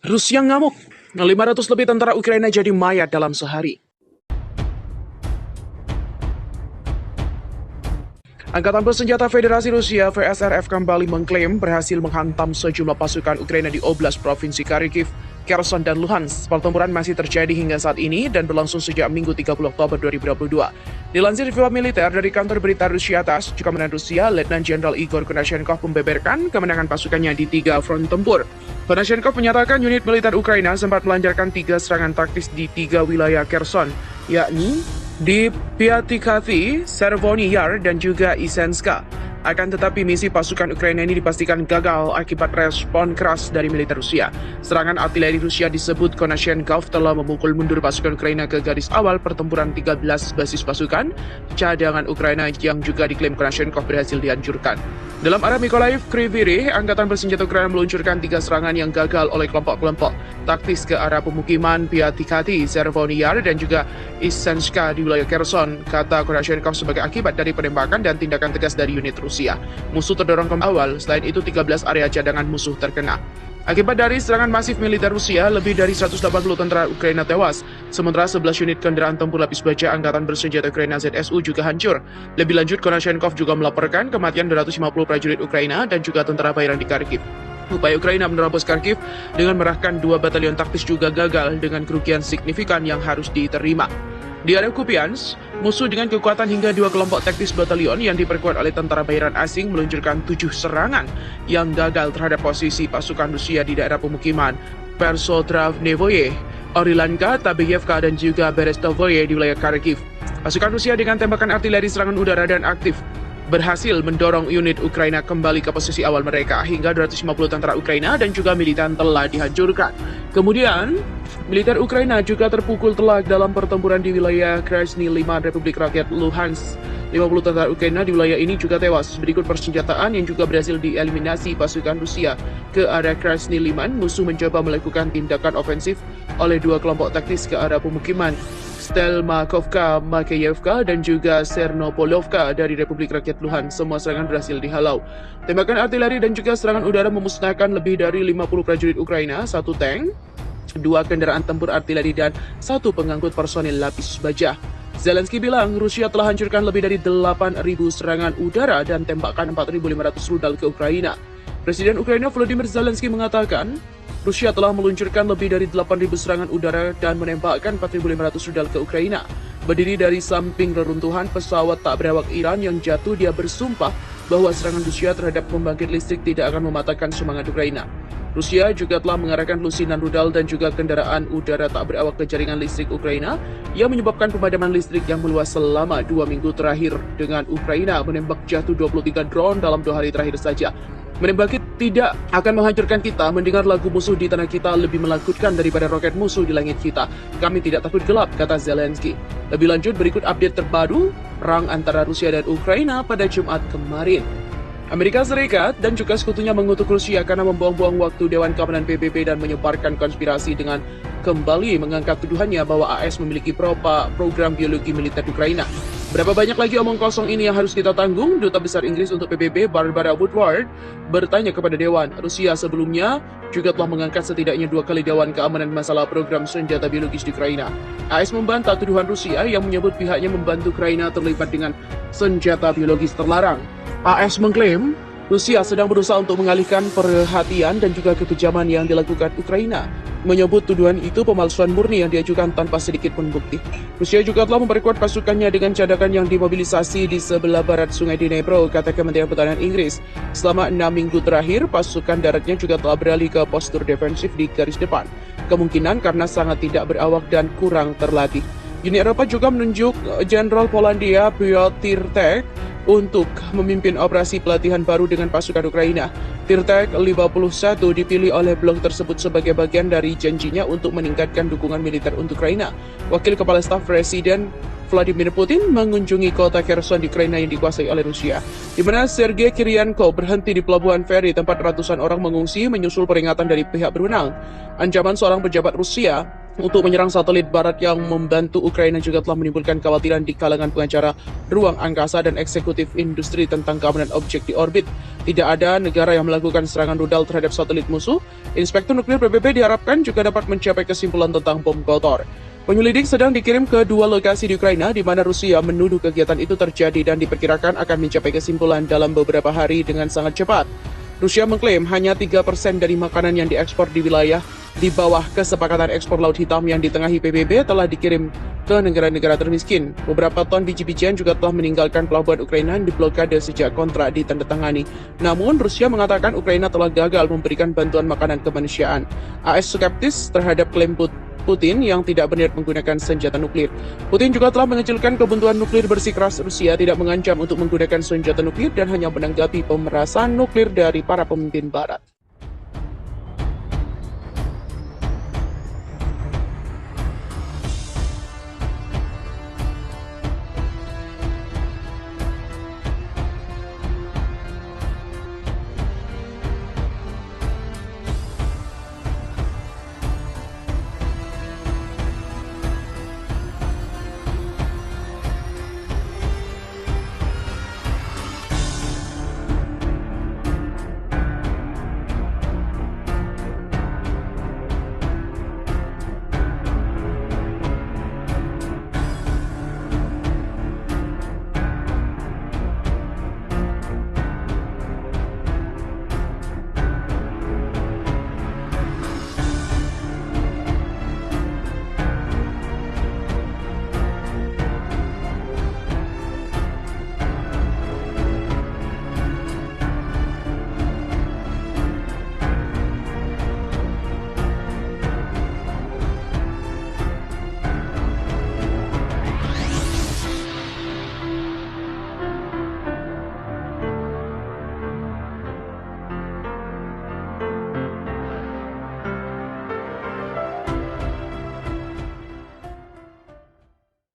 Rusia ngamuk. 500 lebih tentara Ukraina jadi mayat dalam sehari. Angkatan Bersenjata Federasi Rusia (VSRF) kembali mengklaim berhasil menghantam sejumlah pasukan Ukraina di Oblast Provinsi Kharkiv, Kherson, dan Luhansk. Pertempuran masih terjadi hingga saat ini dan berlangsung sejak Minggu 30 Oktober 2022. Dilansir Viva Militer dari kantor berita Rusia TASS, Komandan Rusia, Letnan Jenderal Igor Konashenkov membeberkan kemenangan pasukannya di 3 front tempur. Konashenkov menyatakan unit militer Ukraina sempat melancarkan 3 serangan taktis di 3 wilayah Kherson, yakni di Pyatikhaty, Chervony Yar, dan juga Isenska. Akan tetapi misi pasukan Ukraina ini dipastikan gagal akibat respon keras dari militer Rusia. Serangan artileri Rusia disebut Konashenkov telah memukul mundur pasukan Ukraina ke garis awal pertempuran 13 basis pasukan cadangan Ukraina yang juga diklaim Konashenkov berhasil dihancurkan. Dalam area Mykolaiv, Kryvyi Rih, Angkatan Bersenjata Ukraina meluncurkan 3 serangan yang gagal oleh kelompok-kelompok taktis ke arah pemukiman Pyatikhaty, Chervony Yar, dan juga Isenska di wilayah Kherson, kata Konashenkov sebagai akibat dari penembakan dan tindakan tegas dari unit Rusia. Musuh terdorong ke awal, selain itu 13 area cadangan musuh terkena. Akibat dari serangan masif militer Rusia, lebih dari 180 tentara Ukraina tewas, sementara 11 unit kendaraan tempur lapis baja Angkatan Bersenjata Ukraina ZSU juga hancur. Lebih lanjut, Konashenkov juga melaporkan kematian 250 prajurit Ukraina dan juga tentara bayaran di Kharkiv. Upaya Ukraina menerobos Kharkiv dengan merahkan 2 batalion taktis juga gagal dengan kerugian signifikan yang harus diterima. Di area Kupiansk, musuh dengan kekuatan hingga 2 kelompok taktis batalion yang diperkuat oleh tentara bayaran asing meluncurkan 7 serangan yang gagal terhadap posisi pasukan Rusia di daerah pemukiman Persotravnevoye, Orilanka, Tabeyevka, dan juga Berestovoye di wilayah Kharkiv. Pasukan Rusia dengan tembakan artileri serangan udara dan aktif berhasil mendorong unit Ukraina kembali ke posisi awal mereka hingga 250 tentara Ukraina dan juga militan telah dihancurkan. Kemudian, militer Ukraina juga terpukul telak dalam pertempuran di wilayah Krasny Liman, Republik Rakyat Luhansk. 50 tentara Ukraina di wilayah ini juga tewas. Berikut persenjataan yang juga berhasil dieliminasi pasukan Rusia ke arah Krasny Liman. Musuh mencoba melakukan tindakan ofensif oleh 2 kelompok taktis ke arah pemukiman Stelmakovka, Makeyevka, dan juga Sernopolovka dari Republik Rakyat Luhansk. Semua serangan berhasil dihalau. Tembakan artileri dan juga serangan udara memusnahkan lebih dari 50 prajurit Ukraina, 1 tank, 2 kendaraan tempur artileri, dan 1 pengangkut personil lapis baja. Zelensky bilang Rusia telah hancurkan lebih dari 8.000 serangan udara dan tembakan 4.500 rudal ke Ukraina. Presiden Ukraina Volodymyr Zelensky mengatakan Rusia telah meluncurkan lebih dari 8.000 serangan udara dan menembakkan 4.500 rudal ke Ukraina. Berdiri dari samping reruntuhan pesawat tak berawak Iran yang jatuh, dia bersumpah bahwa serangan Rusia terhadap pembangkit listrik tidak akan mematahkan semangat Ukraina. Rusia juga telah mengarahkan lusinan rudal dan juga kendaraan udara tak berawak ke jaringan listrik Ukraina yang menyebabkan pemadaman listrik yang meluas selama 2 minggu terakhir dengan Ukraina menembak jatuh 23 drone dalam 2 hari terakhir saja. Menembak tidak akan menghancurkan kita, mendengar lagu musuh di tanah kita lebih menakutkan daripada roket musuh di langit kita. Kami tidak takut gelap, kata Zelensky. Lebih lanjut, berikut update terbaru perang antara Rusia dan Ukraina pada Jumat kemarin. Amerika Serikat dan juga sekutunya mengutuk Rusia karena membuang-buang waktu Dewan Keamanan PBB dan menyebarkan konspirasi dengan kembali mengangkat tuduhannya bahwa AS memiliki program biologi militer Ukraina. Berapa banyak lagi omong kosong ini yang harus kita tanggung? Duta Besar Inggris untuk PBB Barbara Woodward bertanya kepada Dewan. Rusia sebelumnya juga telah mengangkat setidaknya 2 kali Dewan Keamanan masalah program senjata biologis di Ukraina. AS membantah tuduhan Rusia yang menyebut pihaknya membantu Ukraina terlibat dengan senjata biologis terlarang. AS mengklaim Rusia sedang berusaha untuk mengalihkan perhatian dan juga kekejaman yang dilakukan Ukraina. Menyebut tuduhan itu pemalsuan murni yang diajukan tanpa sedikit pun bukti. Rusia juga telah memperkuat pasukannya dengan cadangan yang dimobilisasi di sebelah barat Sungai Dnipro, kata Kementerian Pertahanan Inggris. Selama 6 minggu terakhir, pasukan daratnya juga telah beralih ke postur defensif di garis depan. Kemungkinan karena sangat tidak berawak dan kurang terlatih. Uni Eropa juga menunjuk Jenderal Polandia Piotr Tek untuk memimpin operasi pelatihan baru dengan pasukan Ukraina. Tirtek 51 dipilih oleh blok tersebut sebagai bagian dari janjinya untuk meningkatkan dukungan militer untuk Ukraina. Wakil Kepala Staf Presiden Vladimir Putin mengunjungi kota Kherson di Ukraina yang dikuasai oleh Rusia, di mana Sergei Kiryenko berhenti di pelabuhan feri tempat ratusan orang mengungsi menyusul peringatan dari pihak berwenang. Ancaman seorang pejabat Rusia untuk menyerang satelit barat yang membantu Ukraina juga telah menimbulkan kekhawatiran di kalangan pengacara ruang angkasa dan eksekutif industri tentang keamanan objek di orbit. Tidak ada negara yang melakukan serangan rudal terhadap satelit musuh. Inspektur Nuklir PBB diharapkan juga dapat mencapai kesimpulan tentang bom kotor. Penyelidik sedang dikirim ke dua lokasi di Ukraina di mana Rusia menuduh kegiatan itu terjadi dan diperkirakan akan mencapai kesimpulan dalam beberapa hari dengan sangat cepat. Rusia mengklaim hanya 3% dari makanan yang diekspor di wilayah di bawah kesepakatan ekspor Laut Hitam yang ditengahi PBB telah dikirim ke negara-negara termiskin. Beberapa ton biji-bijian juga telah meninggalkan pelabuhan Ukraina yang diblokade sejak kontrak ditandatangani. Namun, Rusia mengatakan Ukraina telah gagal memberikan bantuan makanan kemanusiaan. AS skeptis terhadap klaim Putin yang tidak berniat menggunakan senjata nuklir. Putin juga telah mengecilkan kebuntuan nuklir bersikeras Rusia tidak mengancam untuk menggunakan senjata nuklir dan hanya menanggapi pemerasan nuklir dari para pemimpin Barat.